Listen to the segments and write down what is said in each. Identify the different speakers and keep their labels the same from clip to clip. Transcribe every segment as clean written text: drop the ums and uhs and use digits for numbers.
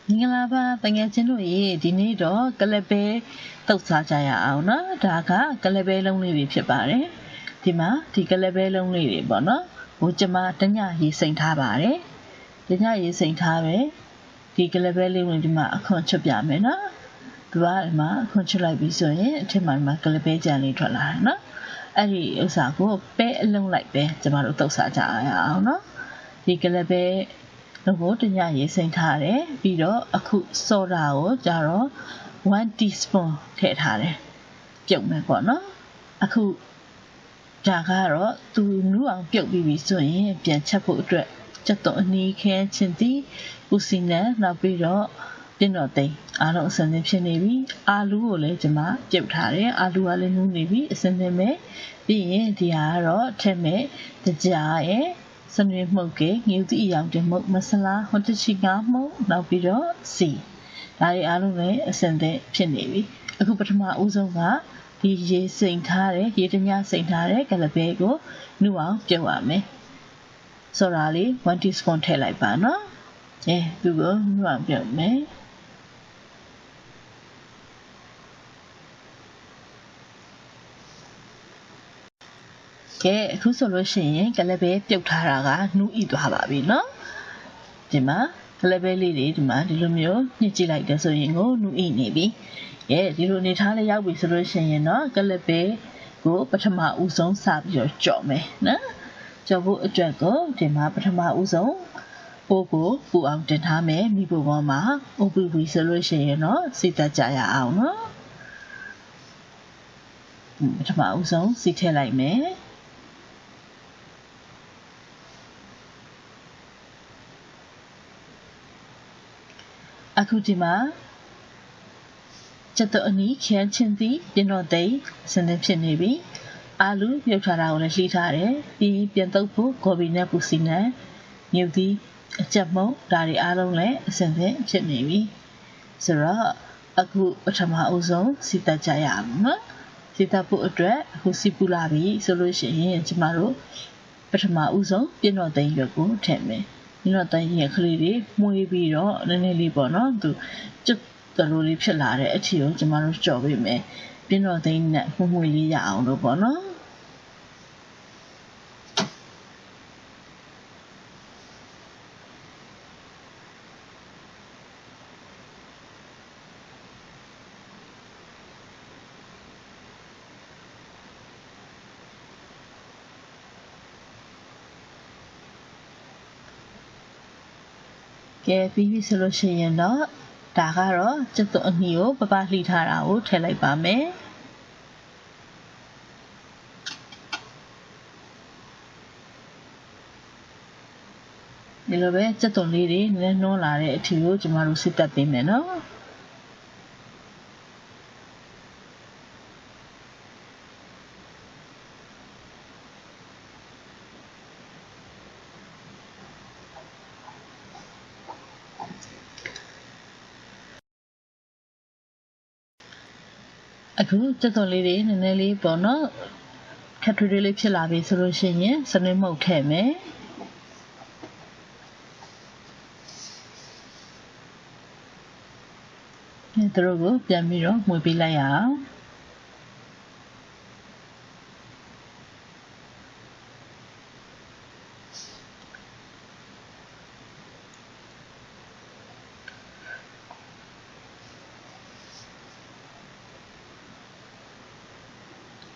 Speaker 1: Ningalaba, Pangachino, Dinido, Calabe, Tosaja, Auna, Daka, Calabe lonely Pipare, Tima, Ticalabe lonely Bono, Uchama, Tanya, he Saint Habare, Tanya is Saint Habe, Ticalabe Lima, Conchabiamena, Dualma, Conchula Bisoye, Timama Calabe Jani Tralana, Ari Osako, Pe long like Be, Jamaro Tosaja, Auna, Ticalabe. တော့တညရေးစိမ့်ထားတယ်ပြီးတော့အခုစော်တာကိုကြတော့1 teaspoon ထည့်ထားတယ်ပြုတ်မယ်ပေါ့နော်အခုဒါကတော့သူနူးအောင်ပြုတ်ပြီးပြီဆိုရင်ပြန်ချက်ဖို့အတွက်ချက်တော့အနီးခဲချင်းတီပူစီနဲ့နောက်ပြီးတော့ပြင်းတော့သိအားလုံးအစင်းဖြစ်နေပြီအာလူကိုလည်းကျွန်မပြုတ်ထားတယ်အာလူကလည်းနူးနေပြီအစင်းနဲ့ပြီးရင်ဒီဟာကတော့ထည့်မဲ့တကြားရဲ့ စနွေမှုတ်ကေငြူတိအယောင်တင်မှုတ်မဆလာဟွန်တချီကားမှုတ်နောက်ပြီးတော့စီဒါတွေအားလုံးလည်းအစင်သက်ဖြစ်နေပြီအခုပထမဦးဆုံးကဒီရေစိမ်ထားတဲ့ရေတညစိမ်ထားတဲ့ကလပဲကိုနှုတ်အောင်ပြုတ်ရမယ်ဆိုတော့လေ1 teaspoon ထည့်လိုက်ပါနော်သူကိုနှုတ်အောင်ပြုတ်မယ်ကဲအခုဆိုလို့ရှိရင်ကလပဲပြုတ်ထားတာကနှူးဣသွားပါပြီเนาะဒီမှာကလပဲလေးတွေဒီမှာဒီလိုမျိုးညှစ်ကြည့်လိုက်တယ်ဆိုရင်ကိုနှူးဣနေပြီဒီလိုနေထားလေးရောက်ပြီဆိုလို့ရှိရင်เนาะကလပဲကိုပထမဦးဆုံးစပြီးတော့ကြော်မယ်နော်ကြော်ဖို့အတွက်ကိုဒီမှာပထမဦးဆုံးပိုးကိုပူအောင်တင်ထားမယ်မိဖို့ပေါ်မှာအုပ်ပြီးပြီဆိုလို့ရှိရင်เนาะစိတ်သက်ကြရအောင်เนาะပထမဦးဆုံးစိတ်ထည့်လိုက်မယ်အခုဒီမှာချက်တော့အနီးခန်းချင်းသည်ပြင်းတော့သိစနေဖြစ်နေပြီအာလူပြုတ်ထားတာကိုလည်းလှီးထားတယ်ပြီးပြန်တုပ်ဖို့ဂေါ်ဘီနဲ့ပူစီနဲ့မြုပ်သည်အချက်မုံဒါတွေအားလုံးလည်းအစင်ဖြစ်နေပြီဆိုတော့အခုပထမအဦးဆုံးစီတက်ကြရအောင်နော်စီတက်ဖို့အတွက်အခုစီပူလာပြီဆိုလို့ရှိရင်ကျမတို့ပထမဦးဆုံးပြင်းတော့သိရွက်ကိုထည့်မယ်ဒီတော့တိုင်းရခလေးတွေမှုေးပြီးတော့နည်းနည်းလေးပေါ့နော်သူကျွတ်တလူလေးဖြစ်လာတဲ့အထီကိုကျမတို့ကြော်ပေးမယ်ပြင်းတော့သိနဲ့မှုလေးရအောင်လို့ပေါ့နော်ကဲပြီးပြီဆိုလို့ရှိရင်တော့ဒါကတော့ကျက်သွအနီကိုပပလှီထားတာကိုထည့်လိုက်ပါမယ်ဒီလိုပဲကျက်သွလေးတွေနည်းနှောလာတဲ့အထီကိုကျမတို့စစ်တက်ပေးမယ်နော်အခုကျက်သွလေးတွေနည်းနည်းလေးပေါ့နော်ခက်ထွေးလေးဖြစ်လာပြီဆိုလို့ရှိရင်စနွေးမှုတ်ထည့်မယ်သူတို့ကိုပြန်ပြီးတော့မှွေပေးလိုက်ရအောင်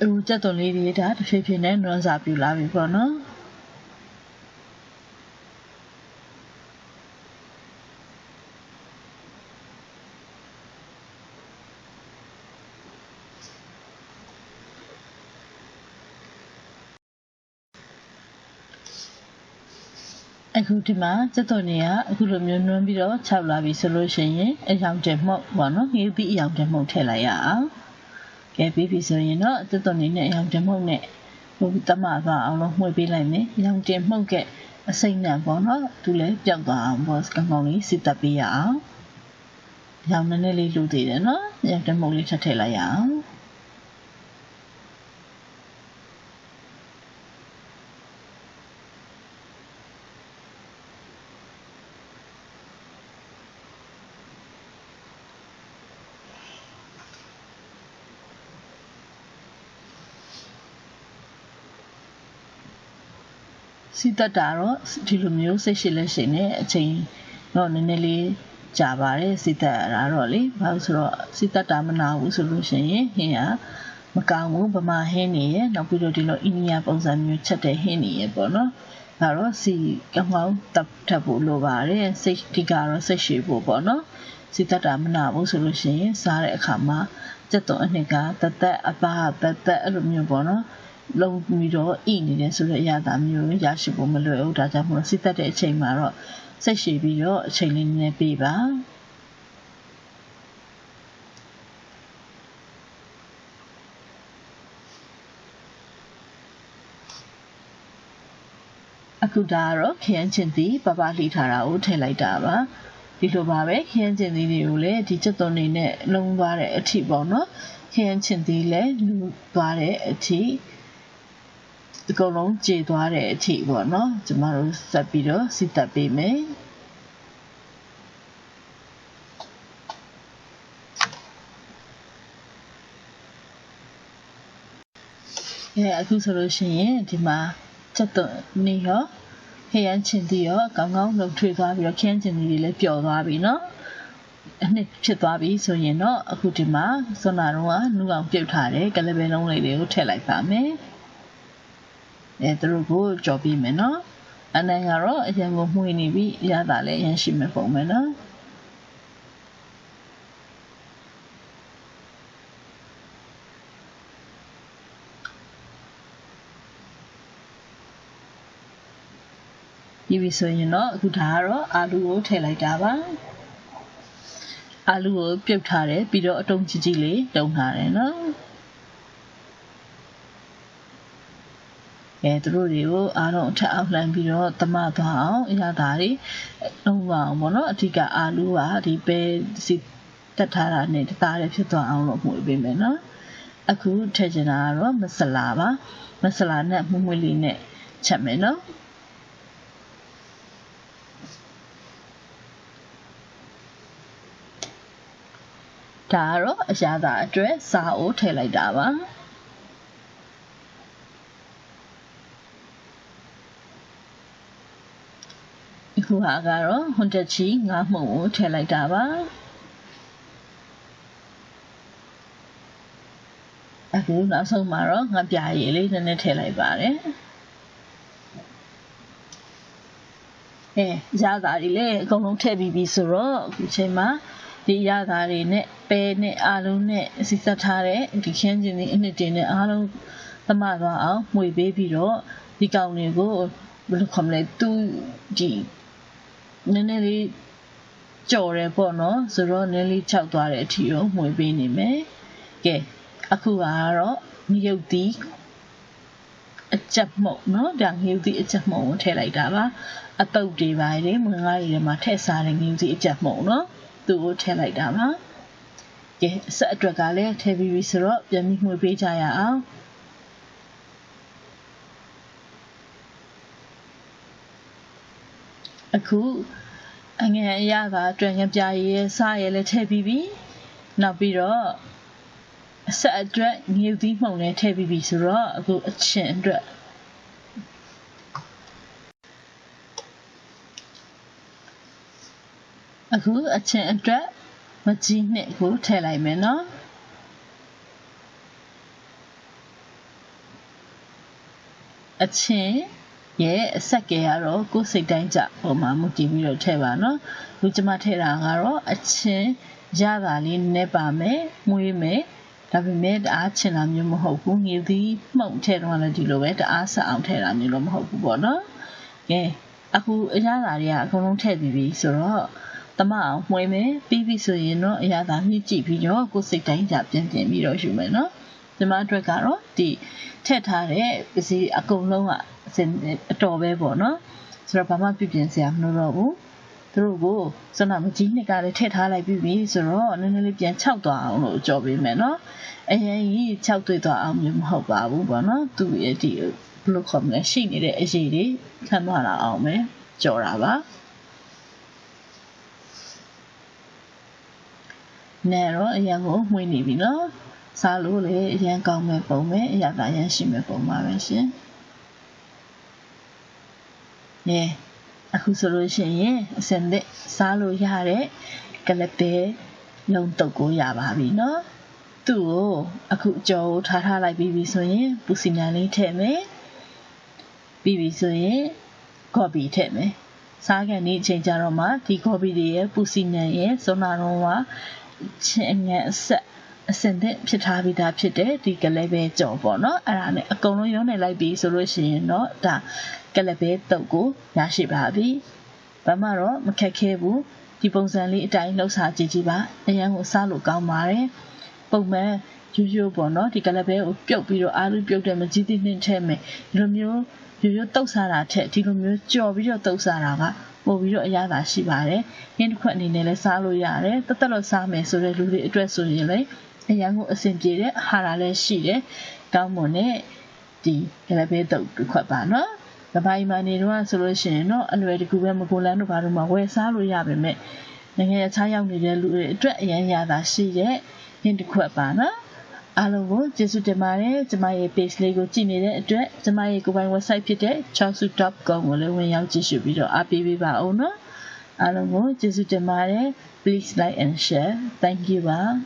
Speaker 1: အခုကျက်သွလေးတွေဒါတစ်ဖြည်းဖြည်းနဲ့နွမ်းစာပြူလာပြီပေါ့နော်အခုဒီမှာကျက်သွနေကအခုလိုမျိုးနွမ်းပြီးတော့ခြောက်လာပြီဆိုလို့ရှိရင်အယောင်တင်မှုတ်ပေါ့နော်ငြိပြီးအယောင်တင်မှုတ်ထည့်လိုက်ရအောင်ကဲပြီးပြီဆိုရင်တော့ကျက်သွနေနဲ့အယောင်တင်မှုတ်နဲ့ဟိုတမသွားအောင်လို့မှွေပေးလိုက်မယ်အယောင်တင်မှုတ်ကအစိမ့်နဲ့ပေါ့နော်သူလည်းပျောက်သွားအောင်ပေါ့ကောင်းကောင်းလေးစစ်တပ်ပေးရအောင်အယောင်နည်းနည်းလေးလူသေးတယ်နော်အယောင်တင်မှုတ်လေးထည့်ထည့်လိုက်ရအောင် စီတက်တာတော့ဒီလိုမျိုးစိတ်ရှိလက်ရှိနဲ့အချိန်တော့နည်းနည်းလေးကြာပါတယ်စီတက်ရတာတော့လေဘာလို့ဆိုတော့စီတက်တာမနာဘူးဆိုလို့ရှိရင်ဟင်းကမကောင်းဘူးဗမာဟင်းနေရနောက်ပြီးတော့ဒီလိုအိန္ဒိယပုံစံမျိုးချက်တဲ့ဟင်းနေရပေါ့နော်ဒါတော့စီကောင်းကောင်းတပ်ထပ်ဖို့လိုပါတယ်စိတ်ဒီကတော့စိတ်ရှိဖို့ပေါ့နော်စီတက်တာမနာဘူးဆိုလို့ရှိရင်စားတဲ့အခါမှာစက်သွန်အနှစ်ကတက်အပါတက်အဲ့လိုမျိုးပေါ့နော်လုံးပြီးတော့အိနေတဲ့ဆိုတဲ့အရာသာမျိုးရရှိဖို့မလွယ်ဘူးဒါကြောင့်မို့စစ်သက်တဲ့အချိန်မှာတော့စိတ်ရှည်ပြီးတော့အချိန်လေးနည်းနည်းပေးပါအခုဒါကတော့ခရမ်းချင်သီးပပလှီထားတာကိုထည့်လိုက်တာပါဒီလိုပါပဲခရမ်းချင်သီးတွေကိုလည်းဒီချက်သွန်နေနဲ့လုံးသွားတဲ့အထိပေါ့နော်ခရမ်းချင်သီးလည်းလူသွားတဲ့အထိအကုန်လုံးကြေသွားတဲ့အထိပေါ့နော်ကျမတို့ဆက်ပြီးတော့စီတက်ပေးမယ်အခုဆိုလို့ရှိရင်ဒီမှာချက်သွန်နေရောခရမ်းချင်သီးရောကောင်းကောင်းလှုပ်ထွေးသွားပြီးတော့ခရမ်းချင်သီးတွေလည်းပျော်သွားပြီနော်အနှစ်ဖြစ်သွားပြီဆိုရင်တော့အခုဒီမှာစွန်နာတော့ကနူအောင်ပြုတ်ထားတယ်ကလပဲလုံးလေးတွေကိုထည့်လိုက်ပါမယ်သူတို့ကိုကြော်ပြီးမယ်နော်အနံကတော့အရင်ကမှုေးနေပြီရတာလည်းရရှိမယ်ပုံမယ်နော်ဒီဆိုရင်တော့အခုဒါကတော့အာလူကိုထည့်လိုက်တာပါအာလူကိုပြုတ်ထားတယ်ပြီးတော့အတုံးကြီးကြီးလေးတုံးထားတယ်နော်သူတို့တွေကိုအားလုံးအထက်အောက်လှမ်းပြီးတော့တမသွားအောင်အရာသားတွေလုံးဝအောင်ပေါ့နော်အဓိကအာလူကဒီပဲစီတက်ထားတာနဲ့တသားလေးဖြစ်သွားအောင်လို့မှုပေးမယ်နော်အခုထည့်ချင်တာကတော့မဆလာပါမဆလာနဲ့မှုမွေးလေးနဲ့ချက်မယ်နော်ဒါကတော့အရာသားအတွက်စားအိုးထည့်လိုက်တာပါအခုဟာကတော့ဟွန်တက်ချီငါးမှုန့်ကိုထည့်လိုက်တာပါအခုနောက်ဆုံးမှာတော့ငါပြရည်လေးနည်းနည်းထည့်လိုက်ပါတယ်ရတာတွေလည်းအကုန်လုံးထည့်ပြီးပြီဆိုတော့အခုချိန်မှာဒီရတာတွေနဲ့ပဲနဲ့အားလုံးနဲ့စီစပ်ထားတဲ့ဒီခင်းကျင်ဒီအနှစ်တင်နဲ့အားလုံးသမသွားအောင်မှွေပေးပြီးတော့ဒီကောင်တွေကိုဘယ်လိုခေါ်မလဲသူဒီနည်းနည်းလေးကြော်တယ်ပေါ့နော်ဆိုတော့နည်းလေးခြောက်သွားတဲ့အထိကိုမှွေပေးနေမယ်ကဲအခုကတော့မြုပ်သီးအချက်မှုတ်နော်ဒါမြုပ်သီးအချက်မှုတ်ကိုထည့်လိုက်တာပါအတုပ်တွေပါတယ်မွေးငါးတွေမှာထည့်စားတဲ့မြုပ်သီးအချက်မှုတ်နော်သူ့ကိုထည့်လိုက်တာပါကဲဆက်အတွက်ကလည်းထည့်ပြီးပြီဆိုတော့ပြန်ပြီးမှွေပေးကြရအောင်အခုအငယ်အရာကအတွက်ငပြရည်စားရည်လည်းထည့်ပြီးပြီနောက်ပြီးတော့ဆက်အတွက်ငြူသီးမှုန်လည်းထည့်ပြီးပြီဆိုတော့အခုအချင်းအတွက်အခုအချင်းအတွက်မကြီးနှစ်ကိုထည့်လိုက်မယ်နော်အချင်းရဲ့အဆက်ကဲကတော့ကိုယ်စိတ်တိုင်းကြပုံမှာမူတည်ပြီးတော့ထည့်ပါနော်လူကျမထည့်တာကတော့အချင်းရတာလေးနည်းပါမယ်မွေးမယ်ဒါပေမဲ့တအားချင်တာမျိုးမဟုတ်ဘူးငြူသီးမှုန့်ထည့်တော့လည်းဒီလိုပဲတအားဆက်အောင်ထည့်တာမျိုးတော့မဟုတ်ဘူးပေါ့နော်ကဲအခုအရသာတွေကအကုန်လုံးထည့်ပြီးပြီဆိုတော့တမအောင်မှွေးမယ်ပြီးပြီဆိုရင်တော့အရသာမြင့်ကြည့်ပြီးတော့ကိုယ်စိတ်တိုင်းကြပြင်ပြီးတော့ယူမယ်နော်ဒီမှာအတွက်ကတော့ဒီထည့်ထားတဲ့ပစ္စည်းအကုန်လုံးကအတော်ပဲပေါ့နော်ဆိုတော့ဘာမှပြင်စရာမလိုတော့ဘူးသူတို့ကိုစနမကြီးနှစ်ကလည်းထည့်ထားလိုက်ပြီဆိုတော့နည်းနည်းလေးပြန်ခြောက်သွားအောင်လို့ကြော်ပေးမယ်နော်အရင်ကြီးခြောက်သွေးသွားအောင်မျိုးမဟုတ်ပါဘူးပေါ့နော်သူ့ရဲ့ဒီဘယ်လိုခေါ်မလဲရှိနေတဲ့အရေးတွေခံသွားလာအောင်ပဲကြော်တာပါနဲ့တော့အရင်ကိုမှွေးနေပြီနော်စားလို့လေအရင်ကောင်းမဲ့ပုံပဲအရာသာရရှိမဲ့ပုံပါပဲရှင် 네အခုဆိုလို့ရှိရင်အစင်သစ်စားလို့ရတဲ့ကလပဲလုံးတုပ်ကိုရပါပြီเนาะသူ့ကိုအခုအကျော်ကိုထားလိုက်ပြီးပြီဆိုရင်ပူစီနံလေးထည့်မယ်ပြီးပြီဆိုရင်ကော်ပီထည့်မယ်စားကန်ဒီအချိန်ကြတော့မှဒီကော်ပီတွေရဲ့ပူစီနံရဲ့စွမ်းနာတော့ကချင်းငယ်အစင်သစ်ဖြစ်ထားပြီးသားဖြစ်တဲ့ဒီကလပဲကြော်ပေါ့เนาะအဲ့ဒါနဲ့အကုန်လုံးရုံးနေလိုက်ပြီဆိုလို့ရှိရင်เนาะဒါကလပဲတုပ်ကိုရရှိပါပြီဘာမှတော့မခက်ခဲဘူးဒီပုံစံလေးအတိုင်းလှုပ်ရှားကြည့်ပါအရင်ကစားလို့ကောင်းပါတယ်ပုံမှန်ရိုးပေါ့เนาะဒီကလပဲကိုပြုတ်ပြီးတော့အားလုံးပြုတ်တယ်မကြီးသေးနှင်းထဲမယ်ဒီလိုမျိုးရိုးတုပ်စားတာထက်ဒီလိုမျိုးကြော်ပြီးတော့တုပ်စားတာကပို့ပြီးတော့အရသာရှိပါတယ်ဟင်းတစ်ခွက်အနေနဲ့လည်းစားလို့ရတယ်တက်တက်လို့စားမယ်ဆိုတဲ့လူတွေအတွက်ဆိုရင်လည်းအရင်ကအဆင်ပြေတဲ့အာဟာရလည်းရှိတယ်ကောင်းမွန်တဲ့ဒီကလပဲတုပ်တစ်ခွက်ပါเนาะကပိုင်းမနေတော့ဆိုလို့ရှိရင်เนาะအလွယ်တကူပဲမကိုလန်းတို့ဘာလို့မှဝယ်စားလို့ရပါမယ်နိုင်ငံခြားရောက်နေတဲ့လူတွေအတွက်အရင်ရတာရှိတဲ့ဟင်းတစ်ခွက်ပါเนาะအားလုံးကိုကျေးဇူးတင်ပါတယ်ကျမရဲ့ page လေးကိုကြည့်နေတဲ့အတွက်ကျမရဲ့ကိုယ်ပိုင် website ဖြစ်တဲ့ chowsu.com ကိုလည်းဝင်ရောက်ကြည့်ရှုပြီးတော့အားပေးပေးပါဦးเนาะအားလုံးကိုကျေးဇူးတင်ပါတယ် please like and share thank you ပါ